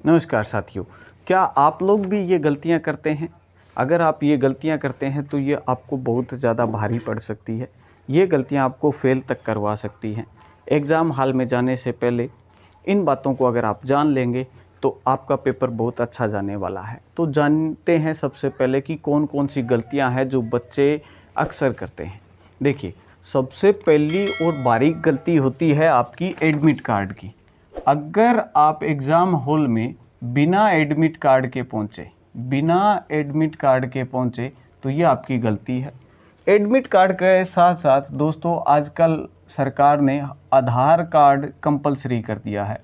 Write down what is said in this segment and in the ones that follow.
नमस्कार साथियों, क्या आप लोग भी ये गलतियाँ करते हैं? अगर आप ये गलतियाँ करते हैं तो ये आपको बहुत ज़्यादा भारी पड़ सकती है। ये गलतियाँ आपको फ़ेल तक करवा सकती हैं। एग्ज़ाम हॉल में जाने से पहले इन बातों को अगर आप जान लेंगे तो आपका पेपर बहुत अच्छा जाने वाला है। तो जानते हैं सबसे पहले कि कौन-कौन सी गलतियाँ हैं जो बच्चे अक्सर करते हैं। देखिए, सबसे पहली और बारीक गलती होती है आपकी एडमिट कार्ड की। अगर आप एग्ज़ाम हॉल में बिना एडमिट कार्ड के पहुँचे तो ये आपकी गलती है। एडमिट कार्ड के साथ-साथ दोस्तों आजकल सरकार ने आधार कार्ड कंपल्सरी कर दिया है,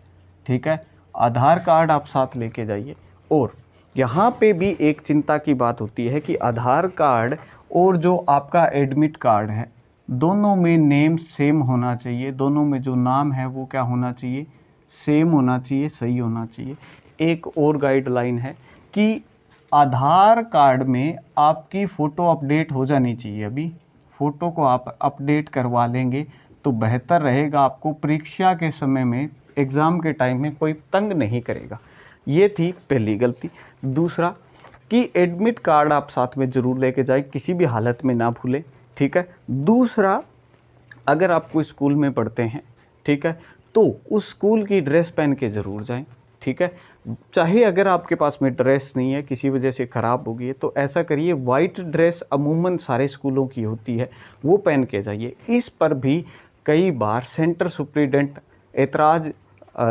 ठीक है? आधार कार्ड आप साथ लेके जाइए। और यहाँ पे भी एक चिंता की बात होती है कि आधार कार्ड और जो आपका एडमिट कार्ड है, दोनों में नेम सेम होना चाहिए, दोनों में जो नाम है वो क्या होना चाहिए, सेम होना चाहिए, सही होना चाहिए। एक और गाइडलाइन है कि आधार कार्ड में आपकी फ़ोटो अपडेट हो जानी चाहिए। अभी फ़ोटो को आप अपडेट करवा लेंगे तो बेहतर रहेगा, आपको परीक्षा के समय में, एग्ज़ाम के टाइम में कोई तंग नहीं करेगा। ये थी पहली गलती। दूसरा कि एडमिट कार्ड आप साथ में ज़रूर लेके जाएं, किसी भी हालत में ना भूलें, ठीक है। दूसरा, अगर आप कोई स्कूल में पढ़ते हैं, ठीक है, तो उस स्कूल की ड्रेस पहन के ज़रूर जाएं, ठीक है। चाहे अगर आपके पास में ड्रेस नहीं है, किसी वजह से ख़राब हो गई है, तो ऐसा करिए, वाइट ड्रेस अमूमन सारे स्कूलों की होती है, वो पहन के जाइए। इस पर भी कई बार सेंटर सुप्रीडेंट एतराज़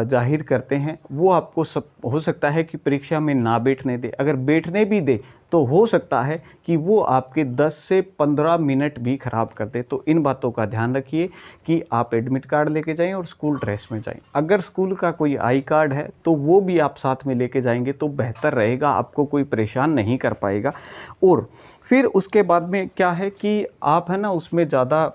जाहिर करते हैं। वो आपको हो सकता है कि परीक्षा में ना बैठने दे। अगर बैठने भी दे तो हो सकता है कि वो आपके 10 से 15 मिनट भी ख़राब कर दे। तो इन बातों का ध्यान रखिए कि आप एडमिट कार्ड लेके जाएं और स्कूल ड्रेस में जाएं। अगर स्कूल का कोई आई कार्ड है तो वो भी आप साथ में लेके जाएंगे तो बेहतर रहेगा, आपको कोई परेशान नहीं कर पाएगा। और फिर उसके बाद में क्या है कि आप है ना, उसमें ज़्यादा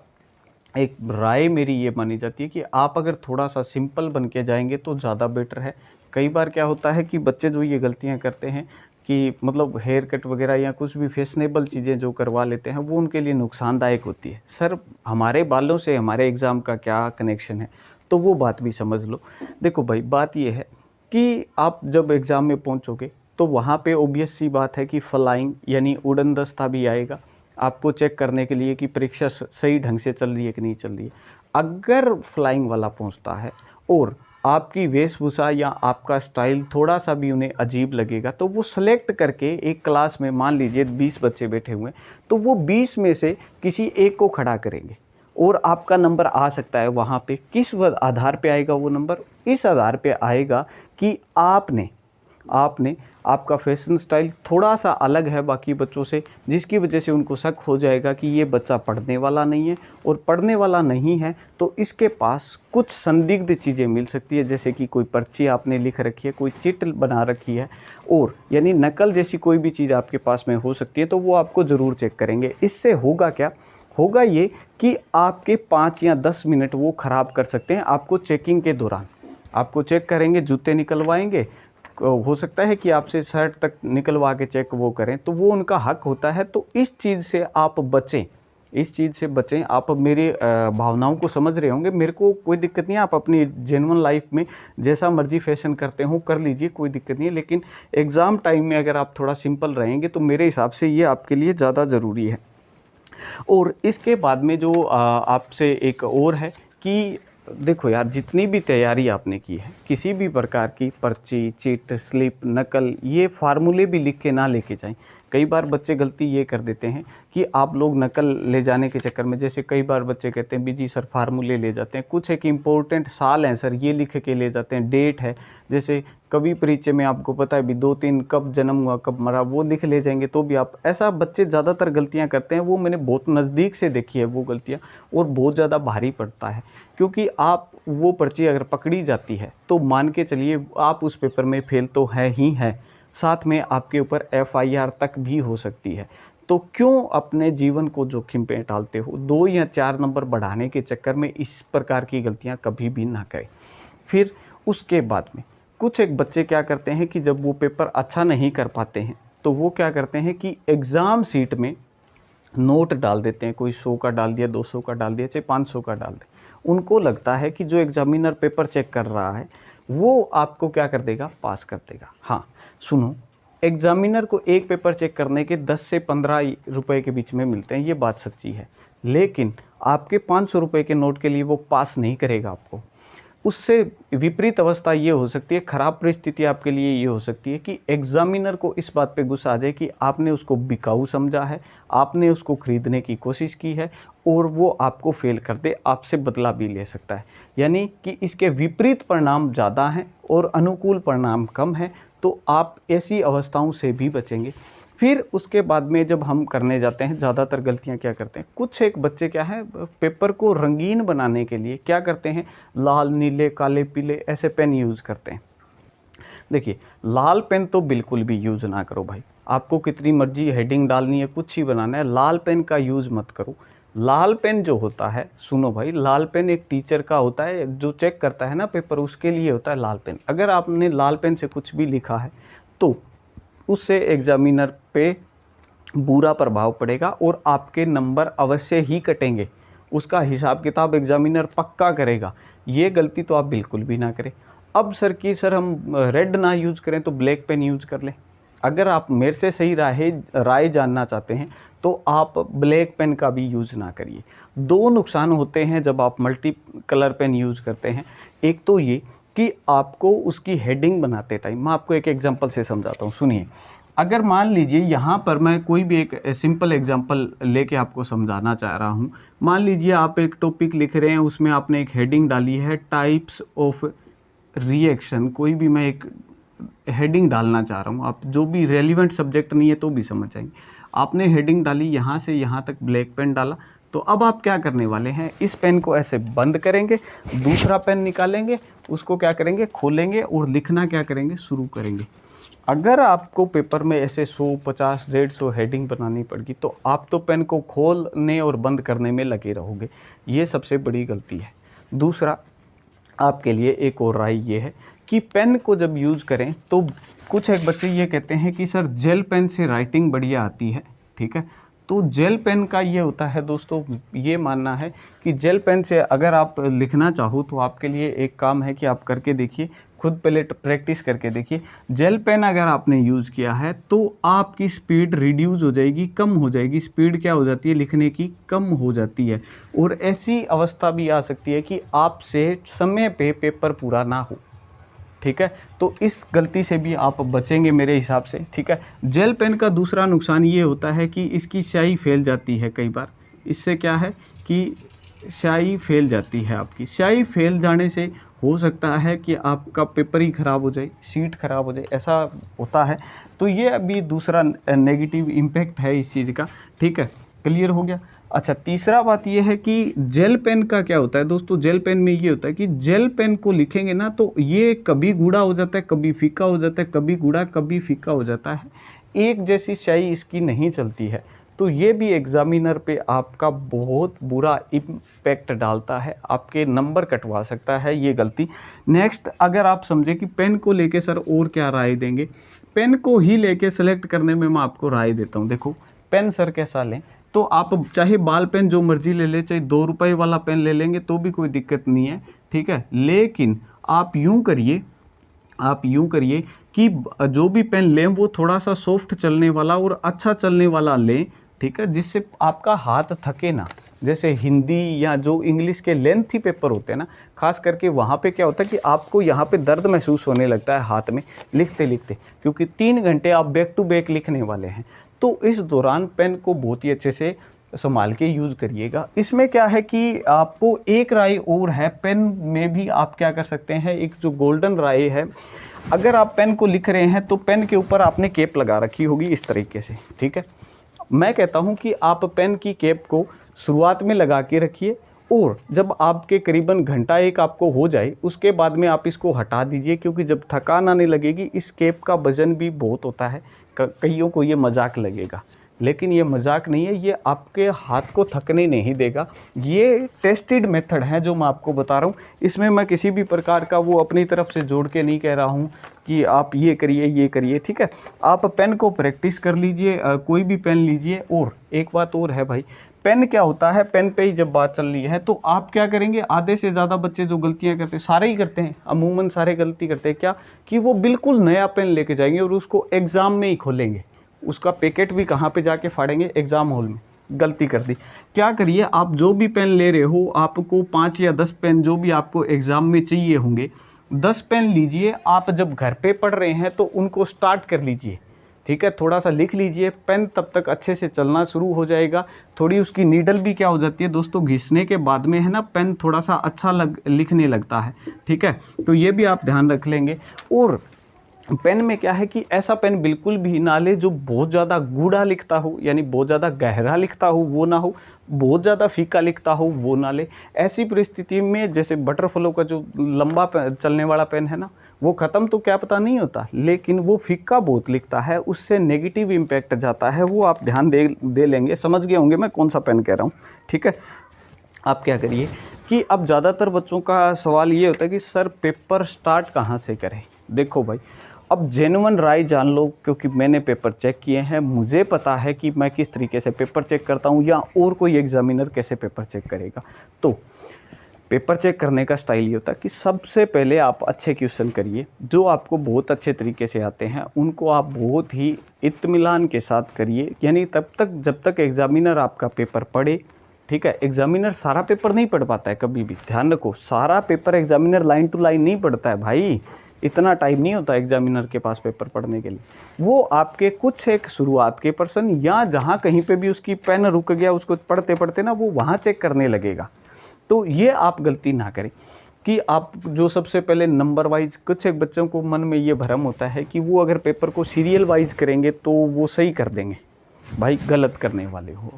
एक राय मेरी ये मानी जाती है कि आप अगर थोड़ा-सा सिंपल बन के जाएँगे तो ज़्यादा बेटर है। कई बार क्या होता है कि बच्चे जो ये गलतियाँ करते हैं कि मतलब हेयर कट वग़ैरह या कुछ भी फैशनेबल चीज़ें जो करवा लेते हैं, वो उनके लिए नुकसानदायक होती है। सर, हमारे बालों से हमारे एग्ज़ाम का क्या कनेक्शन है? तो वो बात भी समझ लो। देखो भाई, बात ये है कि आप जब एग्ज़ाम में पहुँचोगे तो वहाँ पे ऑब्वियस सी बात है कि फ्लाइंग यानी उड़न दस्ता भी आएगा, आपको चेक करने के लिए कि परीक्षा सही ढंग से चल रही है कि नहीं चल रही है। अगर फ्लाइंग वाला पहुंचता है और आपकी वेशभूषा या आपका स्टाइल थोड़ा-सा भी उन्हें अजीब लगेगा, तो वो सेलेक्ट करके एक क्लास में, मान लीजिए 20 बच्चे बैठे हुए हैं, तो वो 20 में से किसी एक को खड़ा करेंगे और आपका नंबर आ सकता है वहाँ पे। किस आधार पे आएगा वो नंबर? इस आधार पे आएगा कि आपने आपका फैशन स्टाइल थोड़ा-सा अलग है बाकी बच्चों से, जिसकी वजह से उनको शक हो जाएगा कि ये बच्चा पढ़ने वाला नहीं है। और पढ़ने वाला नहीं है तो इसके पास कुछ संदिग्ध चीज़ें मिल सकती है, जैसे कि कोई पर्ची आपने लिख रखी है, कोई चिट बना रखी है, और यानी नकल जैसी कोई भी चीज़ आपके पास में हो सकती है, तो वो आपको ज़रूर चेक करेंगे। इससे होगा क्या? होगा ये कि आपके 5 या 10 मिनट वो ख़राब कर सकते हैं आपको चेकिंग के दौरान। आपको चेक करेंगे, जूते निकलवाएँगे, हो सकता है कि आपसे शर्ट तक निकलवा के चेक वो करें, तो वो उनका हक होता है। तो इस चीज़ से आप बचें, इस चीज़ से बचें। आप मेरी भावनाओं को समझ रहे होंगे, मेरे को कोई दिक्कत नहीं है, आप अपनी जेन्युइन लाइफ में जैसा मर्जी फैशन करते हो कर लीजिए, कोई दिक्कत नहीं है। लेकिन एग्ज़ाम टाइम में अगर आप थोड़ा सिंपल रहेंगे तो मेरे हिसाब से ये आपके लिए ज़्यादा ज़रूरी है। और इसके बाद में जो आपसे एक और है कि देखो यार, जितनी भी तैयारी आपने की है, किसी भी प्रकार की पर्ची, चिट, स्लिप, नकल, ये फार्मूले भी लिख के ना लेके जाएं। कई बार बच्चे गलती ये कर देते हैं कि आप लोग नकल ले जाने के चक्कर में, जैसे कई बार बच्चे कहते हैं भी जी सर फार्मूले ले जाते हैं, कुछ एक इम्पोर्टेंट साल हैं सर, ये लिख के ले जाते हैं, डेट है, जैसे कभी परिचय में आपको पता है भी 2-3 कब जन्म हुआ कब मरा, वो लिख ले जाएंगे तो भी आप, ऐसा बच्चे ज़्यादातर गलतियाँ करते हैं। वो मैंने बहुत नज़दीक से देखी है वो गलतियाँ, और बहुत ज़्यादा भारी पड़ता है, क्योंकि आप वो पर्ची अगर पकड़ी जाती है तो मान के चलिए आप उस पेपर में फेल तो है ही है, साथ में आपके ऊपर FIR तक भी हो सकती है। तो क्यों अपने जीवन को जोखिम पे डालते हो? 2 या 4 नंबर बढ़ाने के चक्कर में इस प्रकार की गलतियां कभी भी ना करें। फिर उसके बाद में कुछ एक बच्चे क्या करते हैं कि जब वो पेपर अच्छा नहीं कर पाते हैं तो वो क्या करते हैं कि एग्ज़ाम सीट में नोट डाल देते हैं, कोई 100 का डाल दिया, 200 का डाल दिया, चाहे 500 का डाल दें। उनको लगता है कि जो एग्ज़ामिनर पेपर चेक कर रहा है वो आपको क्या कर देगा, पास कर देगा। हाँ सुनो, एग्जामिनर को एक पेपर चेक करने के 10 से 15 रुपए के बीच में मिलते हैं, ये बात सच्ची है, लेकिन आपके 500 रुपये के नोट के लिए वो पास नहीं करेगा आपको। उससे विपरीत अवस्था ये हो सकती है, ख़राब परिस्थिति आपके लिए ये हो सकती है कि एग्जामिनर को इस बात पे गुस्सा आ जाए कि आपने उसको बिकाऊ समझा है, आपने उसको ख़रीदने की कोशिश की है और वो आपको फेल कर दे, आपसे बदला भी ले सकता है। यानी कि इसके विपरीत परिणाम ज़्यादा हैं और अनुकूल परिणाम कम है, तो आप ऐसी अवस्थाओं से भी बचेंगे। फिर उसके बाद में जब हम करने जाते हैं, ज़्यादातर गलतियां क्या करते हैं, कुछ एक बच्चे क्या है, पेपर को रंगीन बनाने के लिए क्या करते हैं, लाल, नीले, काले, पीले ऐसे पेन यूज़ करते हैं। देखिए, लाल पेन तो बिल्कुल भी यूज़ ना करो भाई। आपको कितनी मर्जी हेडिंग डालनी है, कुछ ही बनाना है, लाल पेन का यूज़ मत करो। लाल पेन जो होता है, सुनो भाई, लाल पेन एक टीचर का होता है जो चेक करता है ना पेपर, उसके लिए होता है लाल पेन। अगर आपने लाल पेन से कुछ भी लिखा है तो उससे एग्जामिनर पे बुरा प्रभाव पड़ेगा और आपके नंबर अवश्य ही कटेंगे। उसका हिसाब किताब एग्जामिनर पक्का करेगा। ये गलती तो आप बिल्कुल भी ना करें। अब सर हम रेड ना यूज़ करें तो ब्लैक पेन यूज़ कर लें। अगर आप मेरे से सही राय जानना चाहते हैं तो आप ब्लैक पेन का भी यूज़ ना करिए। दो नुकसान होते हैं जब आप मल्टी कलर पेन यूज़ करते हैं। एक तो ये कि आपको उसकी हेडिंग बनाते टाइम, मैं आपको एक एग्जांपल से समझाता हूँ, सुनिए। अगर मान लीजिए यहाँ पर मैं कोई भी एक सिंपल एग्जांपल लेके आपको समझाना चाह रहा हूँ। मान लीजिए आप एक टॉपिक लिख रहे हैं, उसमें आपने एक हेडिंग डाली है टाइप्स ऑफ रिएक्शन। कोई भी मैं एक हेडिंग डालना चाह रहा हूँ, आप जो भी रेलिवेंट सब्जेक्ट नहीं है तो भी समझ जाएंगे। आपने हेडिंग डाली, यहाँ से यहाँ तक ब्लैक पेन डाला, तो अब आप क्या करने वाले हैं, इस पेन को ऐसे बंद करेंगे, दूसरा पेन निकालेंगे, उसको क्या करेंगे, खोलेंगे और लिखना क्या करेंगे, शुरू करेंगे। अगर आपको पेपर में ऐसे 100, 50, 150 हेडिंग बनानी पड़गी तो आप तो पेन को खोलने और बंद करने में लगे रहोगे। ये सबसे बड़ी गलती है। दूसरा, आपके लिए एक और राय ये है कि पेन को जब यूज़ करें तो कुछ एक बच्चे ये कहते हैं कि सर जेल पेन से राइटिंग बढ़िया आती है, ठीक है। तो जेल पेन का ये होता है दोस्तों, ये मानना है कि जेल पेन से अगर आप लिखना चाहो तो आपके लिए एक काम है कि आप करके देखिए, खुद पहले प्रैक्टिस करके देखिए। जेल पेन अगर आपने यूज़ किया है तो आपकी स्पीड रिड्यूस हो जाएगी, कम हो जाएगी। स्पीड क्या हो जाती है, लिखने की कम हो जाती है। और ऐसी अवस्था भी आ सकती है कि आपसे समय पे पेपर पूरा ना हो, ठीक है। तो इस गलती से भी आप बचेंगे मेरे हिसाब से, ठीक है। जेल पेन का दूसरा नुकसान ये होता है कि इसकी स्याही फैल जाती है कई बार। इससे क्या है कि स्याही फैल जाती है, आपकी स्याही फैल जाने से हो सकता है कि आपका पेपर ही ख़राब हो जाए, शीट ख़राब हो जाए, ऐसा होता है। तो ये अभी दूसरा नेगेटिव इम्पैक्ट है इस चीज़ का, ठीक है। क्लियर हो गया। अच्छा, तीसरा बात ये है कि जेल पेन का क्या होता है दोस्तों, जेल पेन में ये होता है कि जेल पेन को लिखेंगे ना तो ये कभी गूढ़ा हो जाता है, कभी फीका हो जाता है, कभी गूढ़ा कभी फीका हो जाता है। एक जैसी स्याही इसकी नहीं चलती है। तो ये भी एग्जामिनर पे आपका बहुत बुरा इम्पैक्ट डालता है, आपके नंबर कटवा सकता है ये गलती। नेक्स्ट, अगर आप समझे कि पेन को लेके सर और क्या राय देंगे, पेन को ही लेके सेलेक्ट करने में मैं आपको राय देता हूँ। देखो, पेन सर कैसा लें, तो आप चाहे बाल पेन जो मर्जी ले लें, चाहे 2 रुपये वाला पेन ले लेंगे तो भी कोई दिक्कत नहीं है, ठीक है। लेकिन आप यूँ करिए कि जो भी पेन लें वो थोड़ा सा सॉफ्ट चलने वाला और अच्छा चलने वाला लें, ठीक है, जिससे आपका हाथ थके ना। जैसे हिंदी या जो इंग्लिश के लेंथी पेपर होते हैं ना, खास करके वहाँ पे क्या होता है कि आपको यहाँ पे दर्द महसूस होने लगता है हाथ में लिखते लिखते, क्योंकि 3 घंटे आप बैक टू बैक लिखने वाले हैं। तो इस दौरान पेन को बहुत ही अच्छे से संभाल के यूज़ करिएगा। इसमें क्या है कि आपको एक राय और है, पेन में भी आप क्या कर सकते हैं, एक जो गोल्डन राय है, अगर आप पेन को लिख रहे हैं तो पेन के ऊपर आपने कैप लगा रखी होगी इस तरीके से, ठीक है। मैं कहता हूं कि आप पेन की कैप को शुरुआत में लगा के रखिए और जब आपके करीबन घंटा एक आपको हो जाए उसके बाद में आप इसको हटा दीजिए, क्योंकि जब थकान आने लगेगी, इस कैप का वजन भी बहुत होता है। कईयों को ये मजाक लगेगा, लेकिन ये मजाक नहीं है, ये आपके हाथ को थकने नहीं देगा। ये टेस्टेड मेथड है जो मैं आपको बता रहा हूँ। इसमें मैं किसी भी प्रकार का वो अपनी तरफ से जोड़ के नहीं कह रहा हूँ कि आप ये करिए, ठीक है। आप पेन को प्रैक्टिस कर लीजिए, कोई भी पेन लीजिए। और एक बात और है भाई, पेन क्या होता है, पेन पे ही जब बात चल रही है तो आप क्या करेंगे, आधे से ज़्यादा बच्चे जो गलतियां करते हैं, सारे ही करते हैं, अमूमन सारे गलती करते हैं क्या, कि वो बिल्कुल नया पेन लेके जाएंगे और उसको एग्ज़ाम में ही खोलेंगे, उसका पैकेट भी कहाँ पे जाके फाड़ेंगे, एग्ज़ाम हॉल में। गलती कर दी। क्या करिए, आप जो भी पेन ले रहे हो, आपको 5 या 10 पेन जो भी आपको एग्ज़ाम में चाहिए होंगे, 10 पेन लीजिए। आप जब घर पे पढ़ रहे हैं तो उनको स्टार्ट कर लीजिए, ठीक है, थोड़ा सा लिख लीजिए, पेन तब तक अच्छे से चलना शुरू हो जाएगा। थोड़ी उसकी नीडल भी क्या हो जाती है दोस्तों, घिसने के बाद में है ना, पेन थोड़ा सा अच्छा लिखने लगता है, ठीक है, तो ये भी आप ध्यान रख लेंगे। और पेन में क्या है कि ऐसा पेन बिल्कुल भी ना ले जो बहुत ज़्यादा गूढ़ा लिखता हो, यानी बहुत ज़्यादा गहरा लिखता हो वो ना हो, बहुत ज़्यादा फीका लिखता हो वो ना ले। ऐसी परिस्थिति में जैसे बटरफ्लो का जो लंबा चलने वाला पेन है ना, वो ख़त्म तो क्या पता नहीं होता, लेकिन वो फीका बहुत लिखता है, उससे नेगेटिव इम्पैक्ट जाता है, वो आप ध्यान दे लेंगे। समझ गए होंगे मैं कौन सा पेन कह रहा हूँ, ठीक है। आप क्या करिए कि अब ज़्यादातर बच्चों का सवाल ये होता है कि सर पेपर स्टार्ट कहाँ से करें। देखो भाई, अब जेन्युइन राय जान लो, क्योंकि मैंने पेपर चेक किए हैं, मुझे पता है कि मैं किस तरीके से पेपर चेक करता हूँ या और कोई एग्जामिनर कैसे पेपर चेक करेगा। तो पेपर चेक करने का स्टाइल ये होता है कि सबसे पहले आप अच्छे क्वेश्चन करिए, जो आपको बहुत अच्छे तरीके से आते हैं उनको आप बहुत ही इत्मीनान के साथ करिए, यानी तब तक जब तक एग्जामिनर आपका पेपर पढ़े, ठीक है। एग्जामिनर सारा पेपर नहीं पढ़ पाता है, कभी भी ध्यान रखो, सारा paper examiner line to line नहीं पढ़ता है भाई, इतना टाइम नहीं होता एग्जामिनर के पास पेपर पढ़ने के लिए। वो आपके कुछ एक शुरुआत के पर्सन या जहाँ कहीं पे भी उसकी पेन रुक गया, उसको पढ़ते पढ़ते ना वो वहाँ चेक करने लगेगा। तो ये आप गलती ना करें कि आप जो सबसे पहले नंबर वाइज, कुछ एक बच्चों को मन में ये भ्रम होता है कि वो अगर पेपर को सीरियल वाइज करेंगे तो वो सही कर देंगे। भाई गलत करने वाले हो।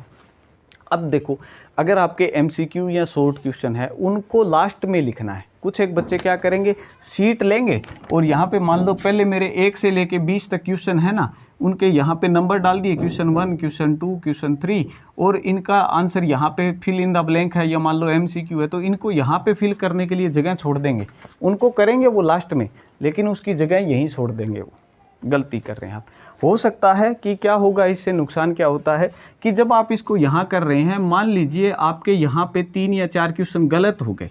अब देखो, अगर आपके एमसीक्यू या शॉर्ट क्वेश्चन है उनको लास्ट में लिखना है। कुछ एक बच्चे क्या करेंगे, सीट लेंगे और यहाँ पे मान लो पहले मेरे 1 से लेके 20 तक क्वेश्चन है ना, उनके यहाँ पे नंबर डाल दिए, क्वेश्चन 1, क्वेश्चन 2, क्वेश्चन 3, और इनका आंसर यहाँ पे फिल इन द ब्लैंक है, या मान लो एमसीक्यू है तो इनको यहाँ पे फिल करने के लिए जगह छोड़ देंगे। उनको करेंगे वो लास्ट में, लेकिन उसकी जगह यहीं छोड़ देंगे। वो गलती कर रहे हैं आप। हो सकता है कि क्या होगा, इससे नुकसान क्या होता है कि जब आप इसको यहाँ कर रहे हैं, मान लीजिए आपके यहाँ पे 3 या 4 क्वेश्चन गलत हो गए,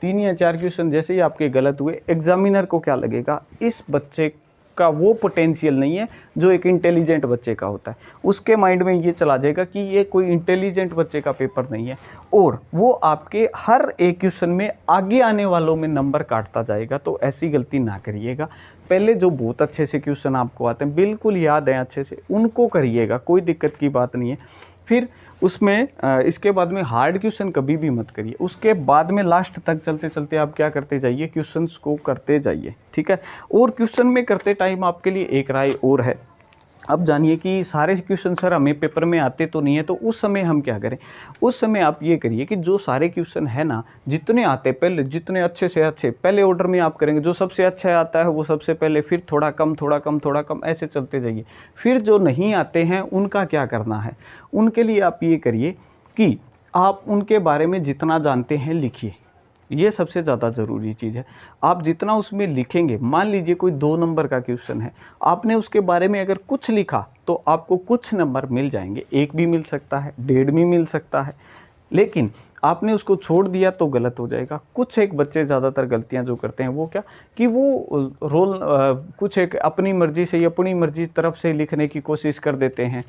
3 या 4 क्वेश्चन जैसे ही आपके गलत हुए, एग्जामिनर को क्या लगेगा, इस बच्चे का वो पोटेंशियल नहीं है जो एक इंटेलिजेंट बच्चे का होता है। उसके माइंड में ये चला जाएगा कि ये कोई इंटेलिजेंट बच्चे का पेपर नहीं है, और वो आपके हर एक क्वेश्चन में आगे आने वालों में नंबर काटता जाएगा। तो ऐसी गलती ना करिएगा। पहले जो बहुत अच्छे से क्वेश्चन आपको आते हैं, बिल्कुल याद हैं अच्छे से, उनको करिएगा, कोई दिक्कत की बात नहीं है। फिर उसमें इसके बाद में हार्ड क्वेश्चन कभी भी मत करिए। उसके बाद में लास्ट तक चलते चलते आप क्या करते जाइए, क्वेश्चंस को करते जाइए, ठीक है। और क्वेश्चन में करते टाइम आपके लिए एक राय और है। अब जानिए कि सारे क्वेश्चन सर हमें पेपर में आते तो नहीं है, तो उस समय हम क्या करें। उस समय आप ये करिए कि जो सारे क्वेश्चन है ना, जितने आते पहले, जितने अच्छे से अच्छे पहले ऑर्डर में आप करेंगे। जो सबसे अच्छा आता है वो सबसे पहले, फिर थोड़ा कम थोड़ा कम थोड़ा कम, ऐसे चलते जाइए। फिर जो नहीं आते हैं उनका क्या करना है, उनके लिए आप ये करिए कि आप उनके बारे में जितना जानते हैं लिखिए। ये सबसे ज़्यादा ज़रूरी चीज़ है। आप जितना उसमें लिखेंगे, मान लीजिए कोई 2 नंबर का क्वेश्चन है, आपने उसके बारे में अगर कुछ लिखा तो आपको कुछ नंबर मिल जाएंगे, 1 भी मिल सकता है, 1.5 भी मिल सकता है। लेकिन आपने उसको छोड़ दिया तो गलत हो जाएगा। कुछ एक बच्चे ज़्यादातर गलतियां जो करते हैं वो क्या, कि वो कुछ एक अपनी मर्ज़ी से या अपनी मर्ज़ी तरफ से लिखने की कोशिश कर देते हैं,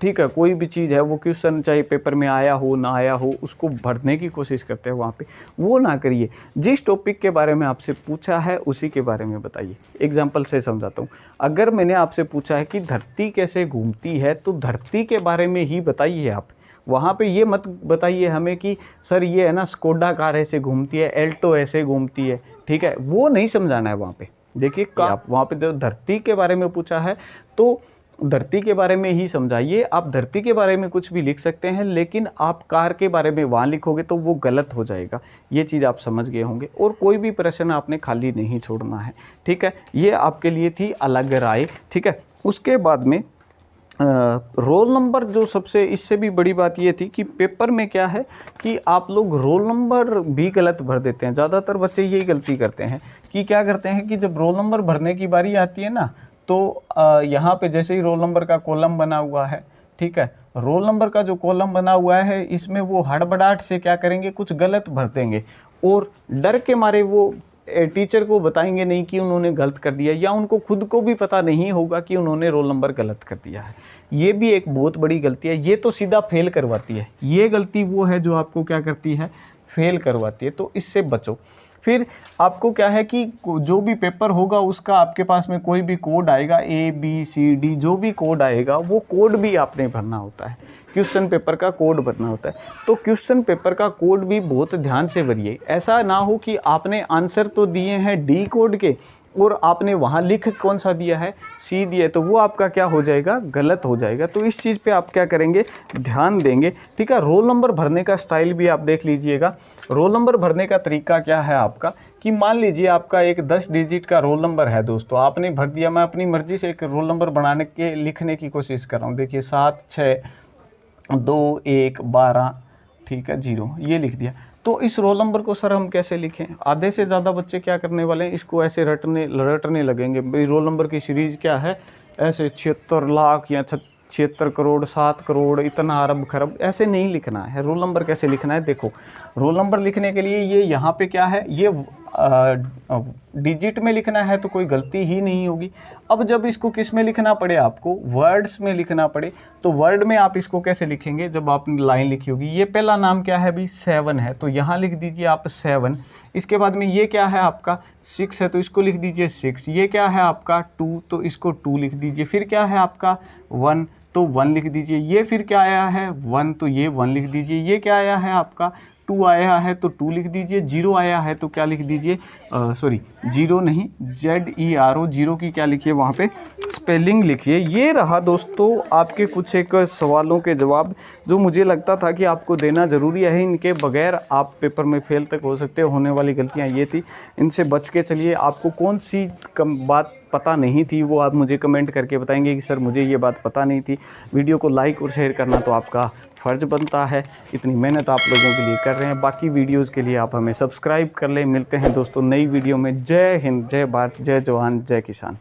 ठीक है। कोई भी चीज़ है, वो क्वेश्चन चाहे पेपर में आया हो ना आया हो, उसको भरने की कोशिश करते हैं वहाँ पे। वो ना करिए। जिस टॉपिक के बारे में आपसे पूछा है उसी के बारे में बताइए। एग्जाम्पल से समझाता हूँ। अगर मैंने आपसे पूछा है कि धरती कैसे घूमती है, तो धरती के बारे में ही बताइए आप। वहाँ पे ये मत बताइए हमें कि सर ये है ना स्कोडा कार ऐसे घूमती है, एल्टो ऐसे घूमती है, ठीक है। वो नहीं समझाना है वहाँ पे। देखिए आप वहाँ पे जो धरती के बारे में पूछा है तो धरती के बारे में ही समझाइए। आप धरती के बारे में कुछ भी लिख सकते हैं, लेकिन आप कार के बारे में वहाँ लिखोगे तो वो गलत हो जाएगा। ये चीज़ आप समझ गए होंगे। और कोई भी प्रश्न आपने खाली नहीं छोड़ना है, ठीक है। ये आपके लिए थी अलग राय, ठीक है। उसके बाद में रोल नंबर, जो सबसे इससे भी बड़ी बात ये थी कि पेपर में क्या है कि आप लोग रोल नंबर भी गलत भर देते हैं। ज़्यादातर बच्चे यही गलती करते हैं कि क्या करते हैं कि जब रोल नंबर भरने की बारी आती है ना, तो यहाँ पे जैसे ही रोल नंबर का कॉलम बना हुआ है, ठीक है, रोल नंबर का जो कॉलम बना हुआ है इसमें वो हड़बड़ाहट से क्या करेंगे, कुछ गलत भर देंगे और डर के मारे वो टीचर को बताएंगे नहीं कि उन्होंने गलत कर दिया, या उनको खुद को भी पता नहीं होगा कि उन्होंने रोल नंबर गलत कर दिया है। ये भी एक बहुत बड़ी गलती है, ये तो सीधा फेल करवाती है। ये गलती वो है जो आपको क्या करती है, फेल करवाती है। तो इससे बचो। फिर आपको क्या है कि जो भी पेपर होगा उसका आपके पास में कोई भी कोड आएगा, ABCD जो भी कोड आएगा वो कोड भी आपने भरना होता है। क्वेश्चन पेपर का कोड भरना होता है। तो क्वेश्चन पेपर का कोड भी बहुत ध्यान से भरिए। ऐसा ना हो कि आपने आंसर तो दिए हैं D कोड के और आपने वहाँ लिख कौन सा दिया है, C दिया है, तो वो आपका क्या हो जाएगा, गलत हो जाएगा। तो इस चीज़ पे आप क्या करेंगे, ध्यान देंगे। ठीक है। रोल नंबर भरने का स्टाइल भी आप देख लीजिएगा। रोल नंबर भरने का तरीका क्या है आपका, कि मान लीजिए आपका एक 10 डिजिट का रोल नंबर है दोस्तों, आपने भर दिया। मैं अपनी मर्ज़ी से एक रोल नंबर बनाने के लिखने की कोशिश कर रहा हूँ। देखिए 7 6 2 1 12 ठीक है 0 ये लिख दिया। तो इस रोल नंबर को सर हम कैसे लिखें? आधे से ज़्यादा बच्चे क्या करने वाले हैं, इसको ऐसे रटने लगेंगे। भाई रोल नंबर की सीरीज़ क्या है, ऐसे 76 लाख या 76 करोड़ 7 करोड़ इतना अरब खरब ऐसे नहीं लिखना है। रोल नंबर कैसे लिखना है, देखो रोल नंबर लिखने के लिए ये यहाँ पे क्या है, ये डिजिट में लिखना है तो कोई गलती ही नहीं होगी। अब जब इसको किस में लिखना पड़े, आपको वर्ड्स में लिखना पड़े, तो वर्ड में आप इसको कैसे लिखेंगे, जब आपने लाइन लिखी होगी। ये पहला नाम क्या है भी, 7 है, तो यहाँ लिख दीजिए आप 7। इसके बाद में ये क्या है आपका 6 है, तो इसको लिख दीजिए 6। ये क्या है आपका 2, तो इसको 2 लिख दीजिए। फिर क्या है आपका 1, तो 1 लिख दीजिए। ये फिर क्या आया है 1, तो ये 1 लिख दीजिए। ये क्या आया है आपका 2 आया है, तो 2 लिख दीजिए। 0 आया है तो क्या लिख दीजिए, सॉरी 0 नहीं ZERO, 0 की क्या लिखिए वहाँ पे स्पेलिंग लिखिए। ये रहा दोस्तों आपके कुछ एक सवालों के जवाब जो मुझे लगता था कि आपको देना ज़रूरी है। इनके बगैर आप पेपर में फेल तक हो सकते हो। होने वाली गलतियाँ ये थी, इनसे बच के चलिए। आपको कौन सी बात पता नहीं थी वो आप मुझे कमेंट करके बताएंगे कि सर मुझे ये बात पता नहीं थी। वीडियो को लाइक और शेयर करना तो आपका फ़र्ज़ बनता है, इतनी मेहनत आप लोगों के लिए कर रहे हैं। बाकी वीडियोस के लिए आप हमें सब्सक्राइब कर लें। मिलते हैं दोस्तों नई वीडियो में। जय हिंद, जय भारत, जय जवान, जय किसान।